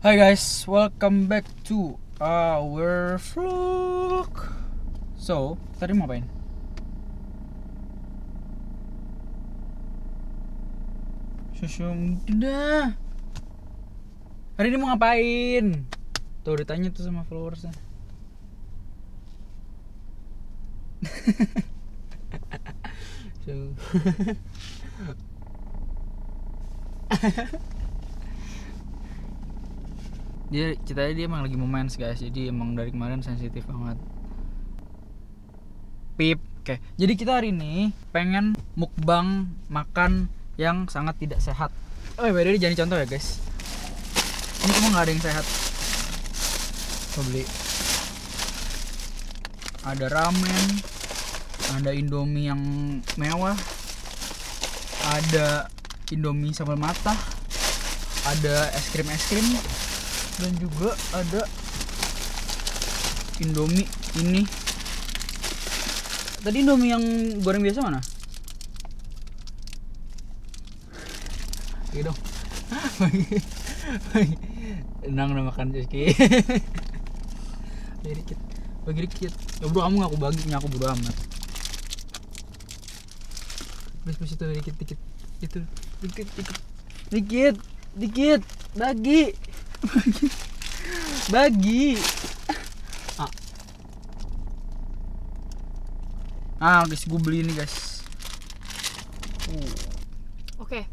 Hi guys, welcome back to our vlog. So, tadi mau ngapain? Susung, udah. Hari ini mau ngapain? Tuh ditanya tuh sama followersnya. So. Dia emang lagi moments guys, jadi emang dari kemarin sensitif banget. Pip, oke. Jadi kita hari ini pengen mukbang makan yang sangat tidak sehat. Oh, by the way, jangan contoh ya guys. Ini semua nggak ada yang sehat. Coba beli. Ada ramen, ada Indomie yang mewah, ada Indomie sambal matah, ada es krim, dan juga ada Indomie ini. Tadi Indomie yang goreng biasa mana? Oke dong. Tenang udah makan Rizky. Bagi dikit. Ya bro, kamu ngaku bagi, aku bodo amat. Plus itu dikit. Itu dikit. Bagi. Guys, gue beli ini guys. Oke.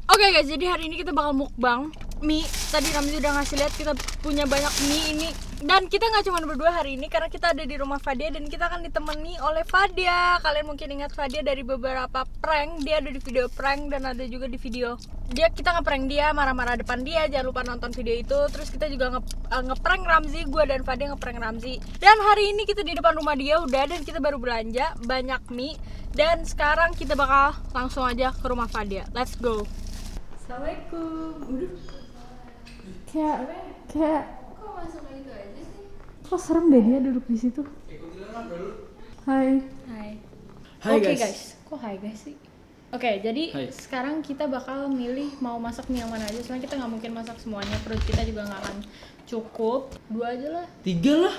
Oke guys, jadi hari ini kita bakal mukbang mie. Tadi Ramzi udah ngasih lihat kita punya banyak mie ini. Dan kita nggak cuma berdua hari ini karena kita ada di rumah Fadia dan kita akan ditemani oleh Fadia. Kalian mungkin ingat Fadia dari beberapa prank. Dia ada di video prank dan ada juga di video kita ngeprank dia, marah-marah depan dia. Jangan lupa nonton video itu. Terus kita juga ngeprank Ramzi, gue dan Fadia ngeprank Ramzi. Dan hari ini kita di depan rumah dia udah, dan kita baru belanja banyak mie. Dan sekarang kita bakal langsung aja ke rumah Fadia. Let's go. Assalamualaikum. Kayak Kok masuk gitu aja sih? kok serem deh dia duduk di situ. Hai. Oke guys. Kok hai guys sih? Oke, jadi Hai. sekarang kita bakal milih mau masak mie yang mana aja. Soalnya kita nggak mungkin masak semuanya, perut kita juga nggak akan cukup. 2 aja lah. 3 lah.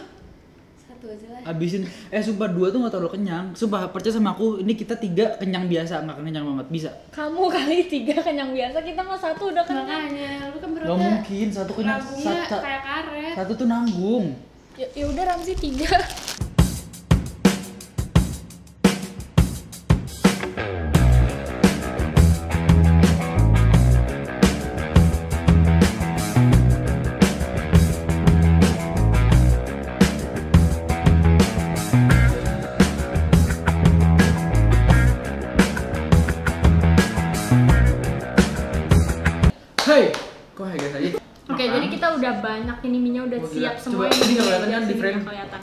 1 aja lah. Habisin. Sumpah 2 tuh nggak terlalu kenyang. Sumpah percaya sama aku, ini kita 3 kenyang biasa, nggak kenyang banget. Bisa. Kamu kali 3 kenyang biasa, kita mah 1 udah kenyang. Makanya, lu kan Gak berarti mungkin 1 kenyang. lambungnya kayak karet. 1 tuh nanggung. Ya udah Ramzi 3. Hey, kok hai guys aja? Oke, jadi kita udah banyak ini mie-nya udah siap semua. Coba ini nggak kelihatan kan di Sini frame? nggak kelihatan.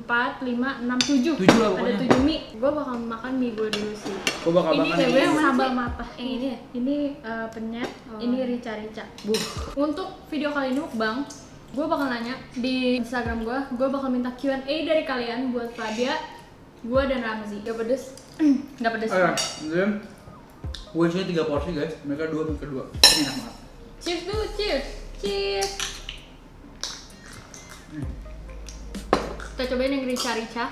2. 3, 4, 5, 6, 7. 7 lah Ada pokoknya. 7 mie. Gue bakal makan mie gue dulu sih. Gue bakal Ini makan gue ini. sambal matah. Yang ini ya? Ini penyet. Ini rica-rica. Untuk video kali ini mukbang, gue bakal nanya di Instagram gue bakal minta Q&A dari kalian buat Fadia, gue dan Ramzi. Gak pedes? Gak pedes. Then gue isinya 3 porsi guys. Mereka 2, mereka 2. Ini enak banget. Cheers dulu, cheers. Cheers. Kita cobain yang rica-rica.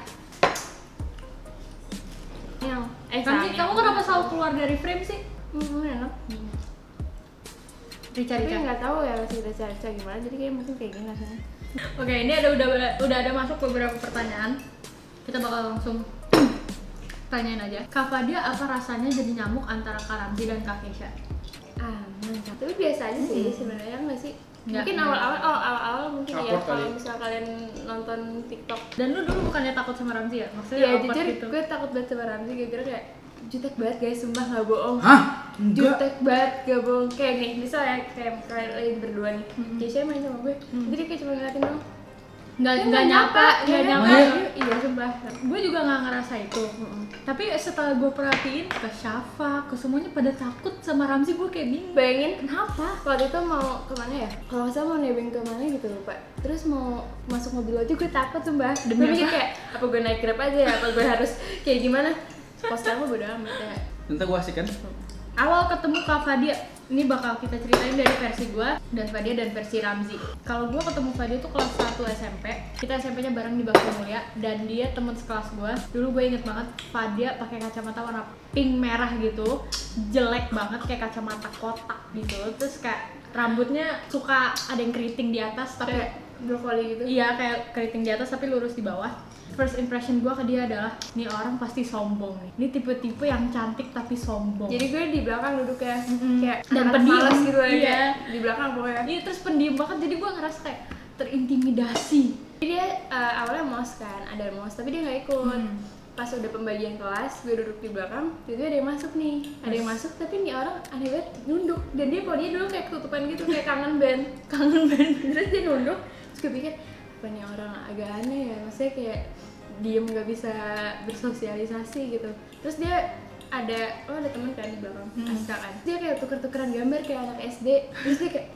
Yang Ramzi, kamu kenapa selalu keluar dari frame sih? enak. Tapi Rica-rica. nggak tahu ya masih udah cari gimana, jadi kayak mungkin kayak gini rasanya. Oke, ini udah ada masuk beberapa pertanyaan. Kita bakal langsung tanyain aja. Kak Fadia, apa rasanya jadi nyamuk antara Kak Ramzi dan Kak Keisha? Mantap. Tapi biasa aja sih sebenarnya, nggak sih? Nggak. Mungkin awal-awal mungkin ya Awkward kalau kali. misal kalian nonton TikTok. Dan lu dulu bukannya takut sama Ramzi ya? Maksudnya Ya awkward jujur gitu. gue takut banget sama Ramzi, gara-gara kayak jutek banget guys, sumpah nggak bohong. Hah? Enggak. Jutek banget, gak bohong. Kayak nih, misal ya kayak kalian lagi berdua nih, Keisha main sama gue, jadi kayak cuma ngeliatin doang. Nggak nyapa. Iya sumpah. Gue juga nggak ngerasa itu. Tapi setelah gue perhatiin ke Syafa, ke semuanya pada takut sama Ramzi, gue kayak bingung. Bayangin Kenapa? waktu itu mau kemana ya? Kalau nggak salah mau nebeng kemana gitu lupa. Terus mau masuk mobil aja gue takut sumpah. Demi Gue mikir apa? kayak apa gue naik Grab aja ya? Apa gue harus kayak gimana? Pas sekarang gue bodo amat ya. Nanti gue asik kan? Awal ketemu Kak Fadia, Ini bakal kita ceritain dari versi gue dan Fadia dan versi Ramzi. Kalau gue ketemu Fadia tuh kelas 1 SMP. Kita SMP-nya bareng di Bakti Mulia dan dia teman sekelas gue. Dulu gue inget banget Fadia pakai kacamata warna pink merah gitu, jelek banget kayak kacamata kotak gitu. Terus kayak rambutnya suka ada yang keriting di atas tapi brokoli gitu. iya kayak keriting di atas tapi lurus di bawah. First impression gue ke dia adalah nih orang pasti sombong nih. Ini tipe-tipe yang cantik tapi sombong. Jadi gue di belakang duduk ya, kayak Dan anak pendiam malas gitu ya, iya. kayak di belakang pokoknya. Iya terus pendiam banget jadi gue ngerasa kayak terintimidasi. Jadi dia awalnya mos kan, ada mos tapi dia nggak ikut. Pas udah pembagian kelas, gue duduk di belakang, jadi ada yang masuk nih, ada yang masuk tapi nih orang aneh banget nunduk dan dia podinya dulu kayak ketutupan gitu kayak kangen band, terus dia nunduk, terus gue pikir apa nih orang agak aneh ya, maksudnya kayak diem nggak bisa bersosialisasi gitu. Terus dia ada teman kan di belakang, Aska kan, dia kayak tuker-tukeran gambar kayak anak SD, terus dia kayak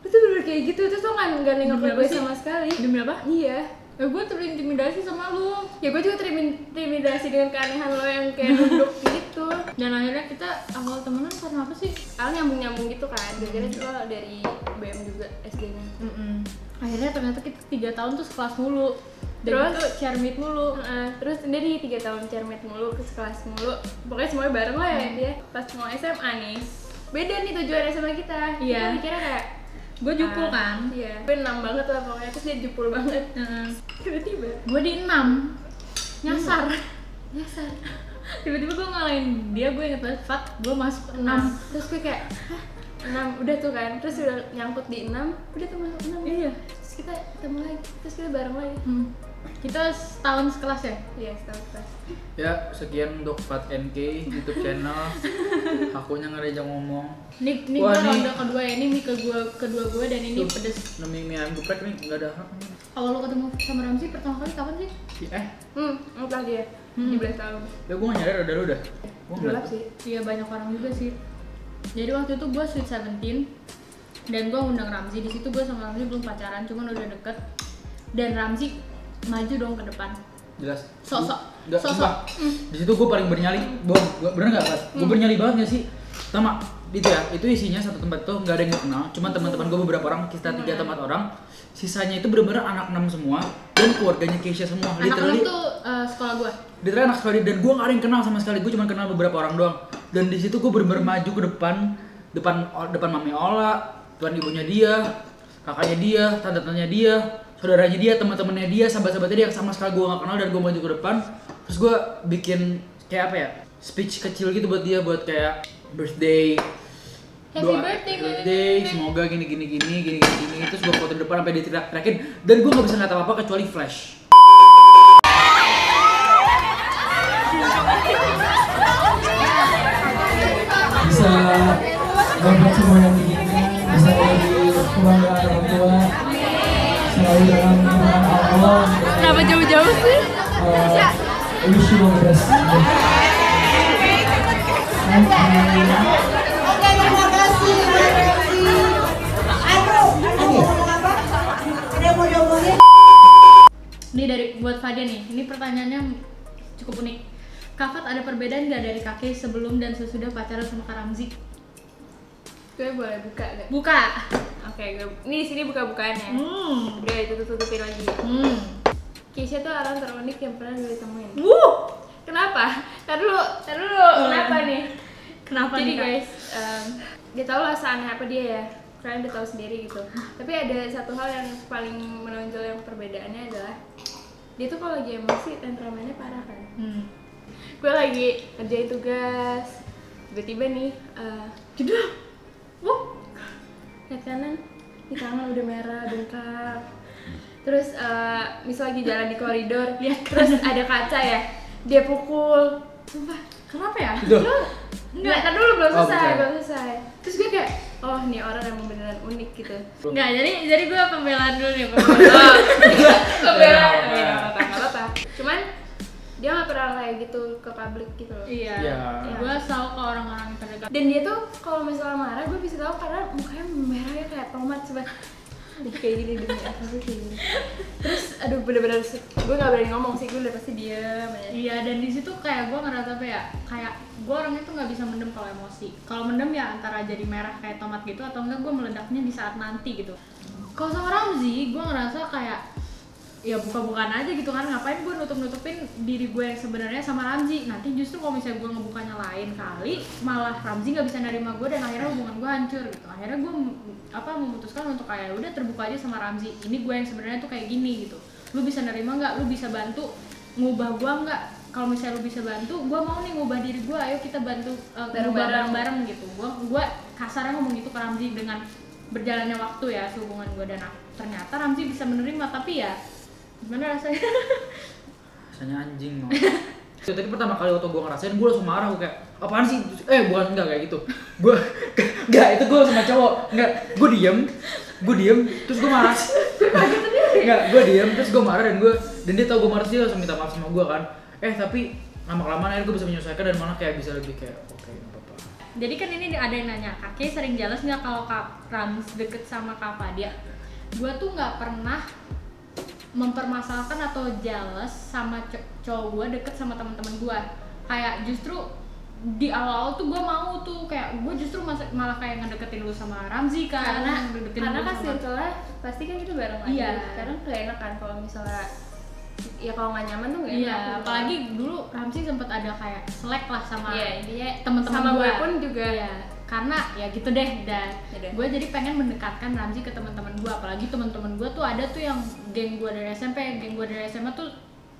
itu bener kayak gitu, terus lo nggak nengok ke gue sama sekali. Demi apa? Iya. Ya gue terintimidasi sama lu. Ya gue juga terintimidasi dengan keanehan lo yang kayak duduk gitu. Dan akhirnya kita awal temenan karena apa sih? Awalnya nyambung-nyambung gitu kan, gara-gara lo dari BM juga SD-nya. Akhirnya ternyata kita 3 tahun tuh sekelas mulu. Dan Terus? itu share meet mulu. Terus dia di 3 tahun cermet mulu, ke sekelas mulu. Pokoknya semuanya bareng lah ya dia. Pas mau SMA nih, beda nih tujuannya sama kita. Iya. Kita mikirnya kayak Gue jupul kan. iya, gue 6 banget lah pokoknya, terus dia jupul banget. Tiba-tiba Gue di 6. Nyasar. Tiba-tiba gue ngalahin dia, gue inget banget Fat, gue masuk 6. Terus gue kayak, hah? 6, udah tuh kan, terus udah nyangkut di 6, udah tuh masuk 6. Iya. Terus kita ketemu lagi, terus kita bareng lagi. Kita setahun sekelas ya? Iya, setahun pas. Ya, sekian untuk Fat NK YouTube channel. Akunya nggak ada yang ngomong. Ini Wah, gue nih. ronde kedua ya, ini mie kedua gue dan ini Tuh, pedes. Demi mie ayam geprek nih nggak ada hak. Awal lo ketemu sama Ramzi pertama kali kapan sih? Entah dia, 17 tahun. Ya gue nggak nyadar udah lu dah. Gue Gelap sih. Iya banyak orang juga sih. Jadi waktu itu gue Sweet 17 dan gue undang Ramzi. Di situ gue sama Ramzi belum pacaran, cuman udah deket. Dan Ramzi maju dong ke depan. Jelas. Sok-sok. Nggak, Sok-sok. sumpah. Di situ gue paling bernyali. Bohong, bener nggak Fat? Gue bernyali banget nggak sih? Pertama, itu ya, itu isinya satu tempat tuh nggak ada yang gue kenal. Cuman teman-teman gue beberapa orang, kita 3 atau 4 orang. Sisanya itu bener-bener anak 6 semua dan keluarganya Keisha semua. Anak-anak tuh sekolah gue. Literally anak sekali dan gue gak ada yang kenal sama sekali, gue cuma kenal beberapa orang doang. Dan di situ gue bener-bener maju ke depan mami Ola, depan ibunya dia, kakaknya dia, tante-tantenya dia, saudaranya dia, teman-temannya dia, sahabat-sahabatnya dia yang sama sekali gue gak kenal, dan gue maju ke depan. Terus gue bikin kayak apa ya, speech kecil gitu buat dia, buat kayak birthday, Happy birthday, semoga gini. Terus gue foto di depan sampai dia teriak-teriakin, dan gue gak bisa ngeliat apa-apa kecuali flash. Bisa dapat semua yang diinginkan, bisa jadi kebanggaan orang tua, selalu dalam lindungan Allah. Kenapa jauh-jauh sih? Wish you all the best. Thank you. Oke, terima kasih. Ada yang mau diomongin? Ini dari buat Fadia nih. Ini pertanyaannya cukup unik. Kak Fat, ada perbedaan nggak dari kakek sebelum dan sesudah pacaran sama Kak Ramzi? Gue boleh buka gak? Buka. Oke, ini di sini buka-bukaannya. Udah itu tutupin lagi. Keisha tuh orang terunik yang pernah gue temuin. Kenapa? Tar dulu. Kenapa nih? Kenapa Jadi nih, Kak? guys, dia tahu lah seaneh apa dia ya. Kalian udah tahu sendiri gitu. Tapi ada satu hal yang paling menonjol yang perbedaannya adalah dia tuh kalau lagi emosi temperamennya parah kan. Gue lagi ngerjain tugas, tiba-tiba nih, jedor, lihat kanan, di tangan udah merah, bengkak. Terus misal lagi jalan di koridor, terus ada kaca ya, dia pukul. Sumpah, Kenapa ya? enggak, tar dulu belum Oh, selesai. Terus gue kayak, oh nih orang emang beneran unik gitu. Enggak, jadi gue pembelaan dulu nih. Pembelaan, nggak apa-apa. Cuman dia nggak pernah kayak gitu ke publik gitu loh. Iya. Ya. Gue selalu ke orang-orang yang terdekat. Dan dia tuh kalau misalnya marah gue bisa tahu karena mukanya merahnya kayak tomat coba. Kayak gini demi apa sih kayak gini. Terus aduh bener-bener gue nggak berani ngomong sih, gue udah pasti diam aja. Iya, dan di situ kayak gue ngerasa apa ya, kayak gue orangnya tuh nggak bisa mendem kalau emosi. Kalau mendem ya antara jadi merah kayak tomat gitu, atau enggak gue meledaknya di saat nanti gitu. Kalau sama Ramzi, gue ngerasa kayak ya buka-bukaan aja gitu kan, ngapain gue nutup-nutupin diri gue yang sebenarnya sama Ramzi. Nanti justru kalau misalnya gue ngebukanya lain kali, malah Ramzi nggak bisa nerima gue dan akhirnya hubungan gue hancur gitu. Akhirnya gue memutuskan untuk kayak udah terbuka aja sama Ramzi. Ini gue yang sebenarnya tuh kayak gini gitu. Lu bisa nerima nggak? Lu bisa bantu ngubah gue nggak? Kalau misalnya lu bisa bantu, gue mau nih ngubah diri gue. Ayo kita bantu ngubah bareng-bareng gitu. Gue kasarnya ngomong gitu ke Ramzi dengan berjalannya waktu ya hubungan gue, dan ternyata Ramzi bisa menerima. Tapi ya gimana rasanya? Rasanya anjing mau. Tadi pertama kali waktu gue ngerasain, gue langsung marah, gue kayak apaan sih? Bukan, enggak kayak gitu. Gue enggak, itu gue sama cowok. Enggak, gue diem, terus gue marah. Enggak, gue diem, terus gue marah dan dia tahu gue marah, sih langsung minta maaf sama gue kan. Tapi lama-kelamaan akhirnya gue bisa menyesuaikan dan malah kayak bisa lebih kayak oke, enggak apa-apa. Jadi kan ini ada yang nanya, Kaki sering jealous nggak kalau Kak Rams deket sama Kak Fadia? Gue tuh nggak pernah mempermasalahkan atau jealous sama cowok gue deket sama teman-teman gue. Kayak justru di awal tuh gue mau tuh kayak gue justru malah kayak ngedeketin lu sama Ramzi kan, karena kan circle-nya pasti kan kita bareng lagi. Iya. Kadang gak enak kan kalau misalnya ya kalau nggak nyaman tuh nggak enak. Iya, apalagi dulu Ramzi sempet ada kayak selek lah sama intinya teman-teman sama gue pun juga. Iya, karena ya gitu deh, dan Yaudah. gue jadi pengen mendekatkan Ramzi ke teman-teman gue, apalagi teman-teman gue tuh ada tuh yang geng gue dari SMP, geng gue dari SMA tuh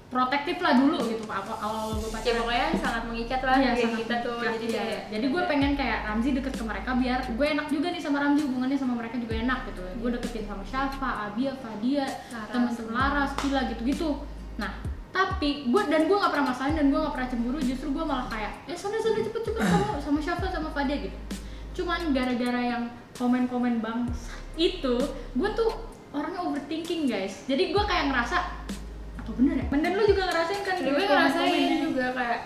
protektif lah dulu gitu awal gue Ya pacaran. pokoknya sangat mengikat lah Iya, geng sangat kita tuh. mengikat, Jadi iya. kayak Jadi gue pengen kayak Ramzi deket ke mereka biar gue enak juga nih sama Ramzi, hubungannya sama mereka juga enak gitu. Gue deketin sama Syafa, Abia, Fadia, temen-temen Laras, Kila gitu-gitu. Nah, tapi gue nggak pernah masalahin dan gue nggak pernah cemburu, justru gue malah kayak sana cepet-cepet sama Syafa sama Fadia gitu. Cuman gara-gara yang komen-komen bang itu, gue tuh orangnya overthinking guys. Jadi gue kayak ngerasa apa bener ya? Dan lu juga ngerasain kan? gue ngerasain juga kayak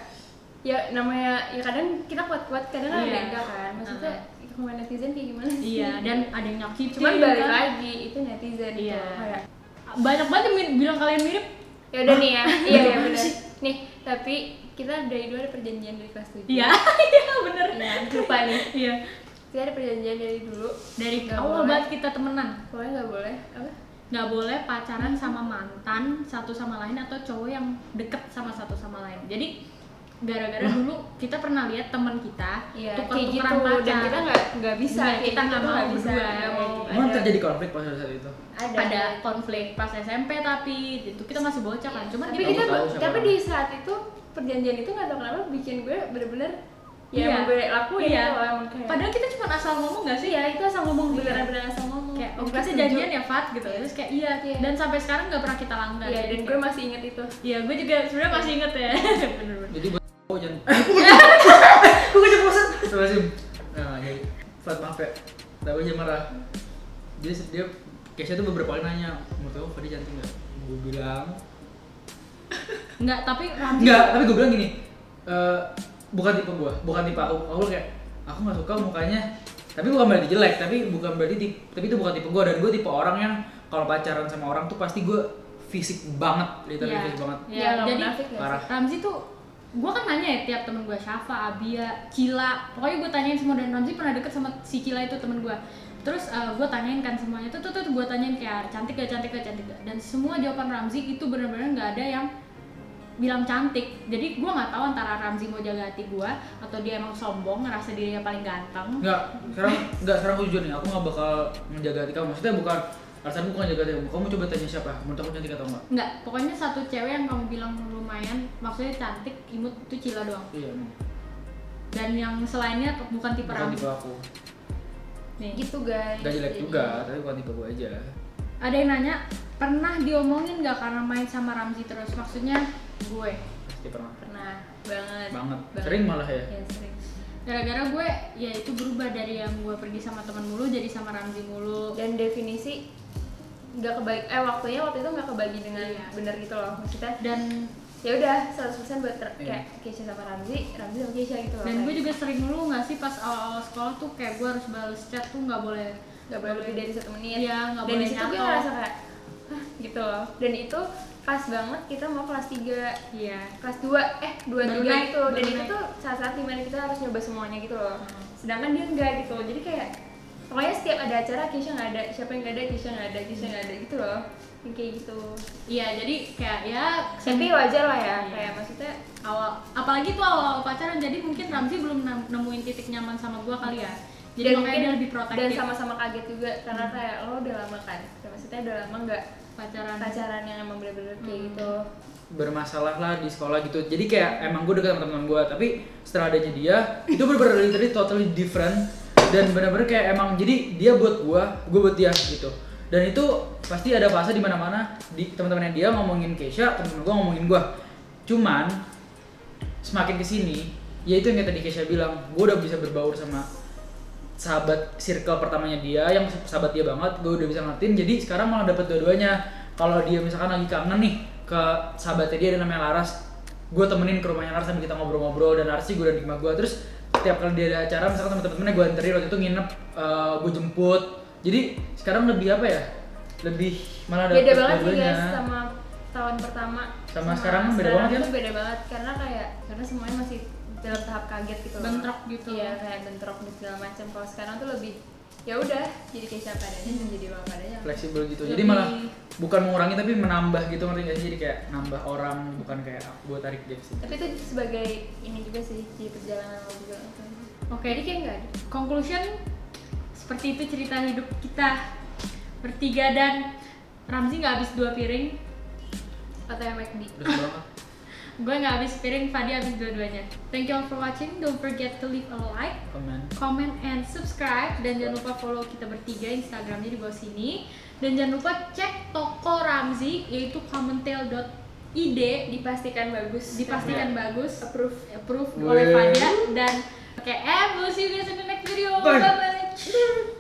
ya namanya ya kadang kita kuat-kuat, kadang ada yang enggak kan. Maksudnya komen netizen kayak gimana sih? Iya, dan ada yang nyakitin. Cuman balik kan? lagi itu netizen Iya. tuh kayak Banyak banget yang bilang kalian mirip. ya udah nih ya. Iya benar. Nih, tapi kita dari dulu ada perjanjian dari kelas 7. Iya, iya bener. Iya, lupa nih. Iya. Kita ada perjanjian dari dulu. Dari Nggak awal boleh. banget kita temenan. Pokoknya nggak boleh apa? Nggak boleh pacaran sama mantan satu sama lain atau cowok yang deket sama satu sama lain. Jadi gara-gara dulu kita pernah lihat teman kita Iya, kayak tuker-tukeran gitu. pacar. Dan kita nggak bisa. Iya, kayak kita gitu nggak tuh mau bisa. berdua, Nggak mau. kayak Emang ada- terjadi konflik pas saat itu? ada konflik pas SMP, tapi itu kita masih bocah kan. Cuman Tapi kita kita tahu siapa tapi orang. di saat itu perjanjian itu nggak tahu kenapa bikin gue bener-bener ya Iya. emang gue lakuin Iya. gitu, emang kayak Padahal kita cuma asal ngomong nggak sih? iya itu asal ngomong Iya. beneran asal ngomong Kayak Di oh, kelas kita 7. janjian ya Fat gitu. Terus kayak iya. Iya. Dan sampai sekarang nggak pernah kita langgar. Iya, dan gue masih inget itu. Iya, gue juga sebenarnya masih inget ya. Bener-bener. Jadi buat jangan. Gue keceplosan. Astagfirullahaladzim. Nah, jadi Fat maaf ya. Tapi jangan marah. Jadi dia Kesha tuh beberapa kali nanya, menurut kamu Fadi cantik nggak? Gue bilang Enggak, tapi Ramzi enggak, tapi gue bilang gini, bukan tipe gue, bukan tipe aku kayak aku nggak suka mukanya, tapi bukan berarti jelek, tapi bukan berarti tapi itu bukan tipe gue, dan gue tipe orang yang kalau pacaran sama orang tuh pasti gue fisik banget, literally Iya. fisik banget, Iya, nggak jadi munafik nggak sih? parah. Ramzi tuh gue kan nanya ya tiap temen gue, Syafa, Abia, Cila, pokoknya gue tanyain semua, dan Ramzi pernah deket sama si Cila itu temen gue. Terus gue tanyain kan semuanya tuh gue tanyain kayak cantik gak, dan semua jawaban Ramzi itu benar-benar nggak ada yang bilang cantik. Jadi gue nggak tahu antara Ramzi mau jaga hati gue atau dia emang sombong ngerasa dirinya paling ganteng. Sekarang aku jujur nih, aku nggak bakal menjaga hati kamu, maksudnya bukan alasan bukan jaga hati kamu, kamu coba tanya siapa, menurut aku cantik atau enggak? Nggak, pokoknya satu cewek yang kamu bilang lumayan, maksudnya cantik, imut, itu Cila doang. Iya, emang. Dan yang selainnya bukan tipe Bukan Ramzi. tipe aku, Nih. Gitu guys. gak jelek Jadi- juga, tapi bukan tipe gue aja. Ada yang nanya, pernah diomongin nggak karena main sama Ramzi terus? Maksudnya gue. Pasti pernah. Pernah banget. Banget. Sering malah ya. Ya sering. Gara-gara gue, ya itu berubah dari yang gue pergi sama teman mulu jadi sama Ramzi mulu. Dan definisi nggak kebagi waktu itu nggak kebagi dengan Iya. benar gitu loh, maksudnya Dan ya udah 100% buat Iya. kayak Kesha sama Ramzi sama Kesha gitu loh. gue kayak juga sering mulu nggak sih pas awal-awal sekolah tuh kayak gue harus balas chat tuh nggak boleh. nggak boleh lebih dari 1 menit. Iya, nggak Dan boleh di situ gue nyantol. ngerasa kayak hah gitu loh. Dan itu pas banget kita mau kelas 3. Iya. Kelas 2 2 Baru 3 naik, gitu. Dan baru itu naik. tuh saat-saat dimana kita harus nyoba semuanya gitu loh. Sedangkan dia enggak gitu. Jadi kayak pokoknya setiap ada acara Keisha nggak ada, siapa yang nggak ada, Keisha nggak ada, Keisha nggak ada gitu loh. Yang kayak gitu. Iya, jadi kayak ya Tapi wajar lah ya, Iya. kayak maksudnya awal, apalagi tuh awal pacaran, jadi mungkin Ramzi belum nemuin titik nyaman sama gua kali ya. Jadi makanya dia lebih dan protektif. sama-sama kaget juga karena kayak lo udah lama kan, maksudnya udah lama nggak pacaran yang emang bener-bener kayak gitu. Bermasalah lah di sekolah gitu. Jadi kayak emang gue dekat sama teman gue, tapi setelah adanya dia itu bener-bener literally totally different dan bener-bener kayak emang jadi dia buat gue buat dia gitu. Dan itu pasti ada fase di mana-mana di teman-temannya dia ngomongin Keisha, teman-teman gue ngomongin gue. Cuman semakin kesini, ya itu yang tadi Keisha bilang, gue udah bisa berbaur sama sahabat circle pertamanya dia yang sahabat dia banget, gue udah bisa ngertiin. Jadi sekarang malah dapet dua-duanya. Kalau dia misalkan lagi kangen nih ke sahabatnya dia ada namanya Laras, gue temenin ke rumahnya Laras sambil kita ngobrol-ngobrol, dan Laras sih gue udah di rumah gue. Terus setiap kali dia ada acara misalkan temen-temennya gue anterin, waktu itu nginep, gue jemput. Jadi sekarang lebih apa ya, lebih malah dapet Beda banget sih dua-duanya. guys sama tahun pertama Sama sekarang beda banget ya? tuh beda banget karena semuanya masih dalam tahap kaget gitu loh. Bentrok gitu. Iya, kayak bentrok dan segala macam. Kalau sekarang tuh lebih ya udah jadi kayak siapa adanya dan jadi apa adanya. Fleksibel gitu. Jadi Lebih- malah bukan mengurangi tapi menambah gitu, ngerti gak sih? Jadi kayak nambah orang, bukan kayak gue tarik dia sih. Tapi itu sebagai ini juga sih, jadi perjalanan lo juga. Oke, Jadi kayak nggak ada. conclusion seperti itu cerita hidup kita bertiga, dan Ramzi nggak habis 2 piring, OTW McD. Terus banget. gue nggak habis piring, Fadi habis dua-duanya. Thank you all for watching. Don't forget to leave a like, Komen. comment, and subscribe. Dan jangan lupa follow kita bertiga, Instagramnya di bawah sini. Dan jangan lupa cek toko Ramzi, yaitu commentail.id. Dipastikan bagus. Dipastikan bagus, Approve. approve Weh. oleh Fadia. Dan oke, we'll see you guys in the next video. Bye. Bye bye.